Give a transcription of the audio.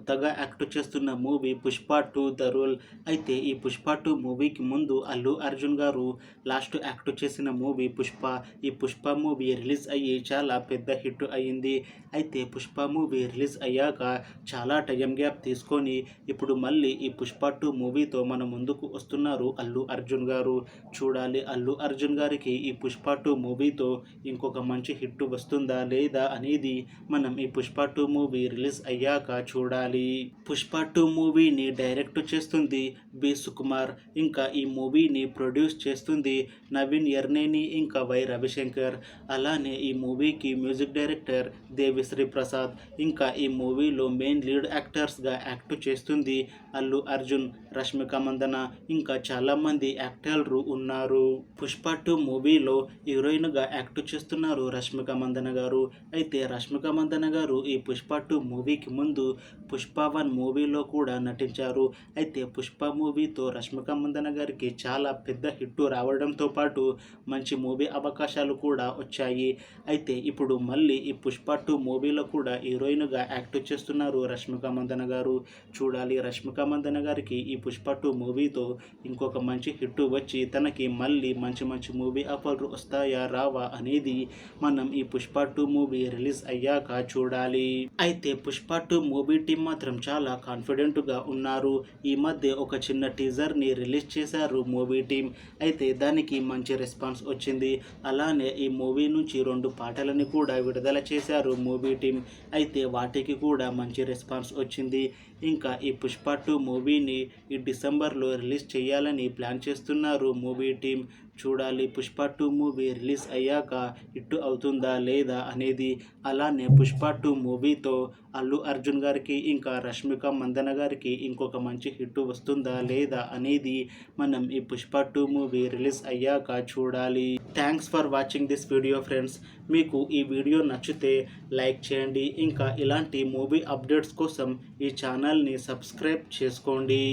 కొత్తగా యాక్ట్ చేస్తున్న movie 'Pushpa 2 the rule'. అయితే ఈ 'పుష్ప 2' మూవీకి ముందు అల్లు అర్జున్ గారు లాస్ట్ యాక్ట్ చేసిన మూవీ 'పుష్ప'. ఈ 'పుష్ప' మూవీ రిలీజ్ అయ్యి చాలా పెద్ద హిట్ అయ్యింది. అయితే 'పుష్ప' మూవీ రిలీజ్ అయ్యాక చాలా టైం గ్యాప్ తీసుకొని ఇప్పుడు మళ్ళీ ఈ 'పుష్ప 2' మూవీతో మన ముందుకు వస్తున్నారు అల్లు అర్జున్ గారు. చూడాలి అల్లు అర్జున్ గారికి ఈ 'పుష్ప 2' మూవీతో ఇంకొక మంచి హిట్ వస్తుందా లేదా అనేది మనం ఈ 'పుష్ప 2' మూవీ రిలీజ్ అయ్యాక చూడాలి. 'పుష్ప 2' మూవీని డైరెక్ట్ చేస్తుంది బి. సుకుమార్. ఇంకా ఈ మూవీని ప్రొడ్యూస్ చేస్తుంది నవీన్ యర్నేని ఇంకా వై. రవిశంకర్. అలానే ఈ మూవీకి మ్యూజిక్ డైరెక్టర్ దేవిశ్రీ ప్రసాద్. ఇంకా ఈ మూవీలో మెయిన్ లీడ్ యాక్టర్స్గా యాక్ట్ చేస్తుంది అల్లు అర్జున్, రష్మిక మందన ఇంకా చాలామంది యాక్టర్లు ఉన్నారు. 'పుష్ప 2' మూవీలో హీరోయిన్గా యాక్ట్ చేస్తున్నారు రష్మిక మందన గారు. అయితే రష్మిక మందన గారు ఈ 'పుష్ప 2' మూవీకి ముందు 'పుష్ప 1' మూవీలో కూడా నటించారు. అయితే 'పుష్ప' మూవీతో రష్మిక మందన గారికి చాలా పెద్ద హిట్ రావడంతో పాటు మంచి మూవీ అవకాశాలు కూడా వచ్చాయి. అయితే ఇప్పుడు మళ్ళీ ఈ 'పుష్ప 2' మూవీలో కూడా హీరోయిన్గా యాక్ట్ చేస్తున్నారు రష్మిక మందన గారు. చూడాలి రష్మిక మందన గారికి ఈ 'పుష్ప 2' మూవీతో ఇంకొక మంచి హిట్ వచ్చి తనకి మళ్ళీ మంచి మంచి మూవీ ఆఫర్లు వస్తాయా రావా అనేది మనం ఈ 'పుష్ప 2' మూవీ రిలీజ్ అయ్యాక చూడాలి. అయితే 'పుష్ప 2' మూవీ టీం మాత్రం చాలా కాన్ఫిడెంట్గా ఉన్నారు. ఈ మధ్య ఒక చిన్న టీజర్ని రిలీజ్ చేశారు మూవీ టీం. అయితే దానికి మంచి రెస్పాన్స్ వచ్చింది. అలానే ఈ మూవీ నుంచి 2 పాటలని కూడా విడుదల చేశారు మూవీ టీం. అయితే వాటికి కూడా మంచి రెస్పాన్స్ వచ్చింది. ఇంకా ఈ 'పుష్ప 2' మూవీని ఈ డిసెంబర్లో రిలీజ్ చేయాలని ప్లాన్ చేస్తున్నారు మూవీ టీం. చూడాలి 'పుష్ప 2' మూవీ రిలీజ్ అయ్యాక హిట్ అవుతుందా లేదా అనేది. అలానే 'పుష్ప 2' మూవీతో అల్లు అర్జున్ గారికి ఇంకా రష్మిక మందన గారికి ఇంకొక మంచి హిట్ వస్తుందా లేదా అనేది మనం ఈ 'పుష్ప 2' మూవీ రిలీజ్ అయ్యాక చూడాలి. Thanks for watching this video friends. మీకు ఈ వీడియో నచ్చితే లైక్ చేయండి. ఇంకా ఇలాంటి మూవీ అప్డేట్స్ కోసం ఈ ఛానల్ని సబ్స్క్రైబ్ చేసుకోండి.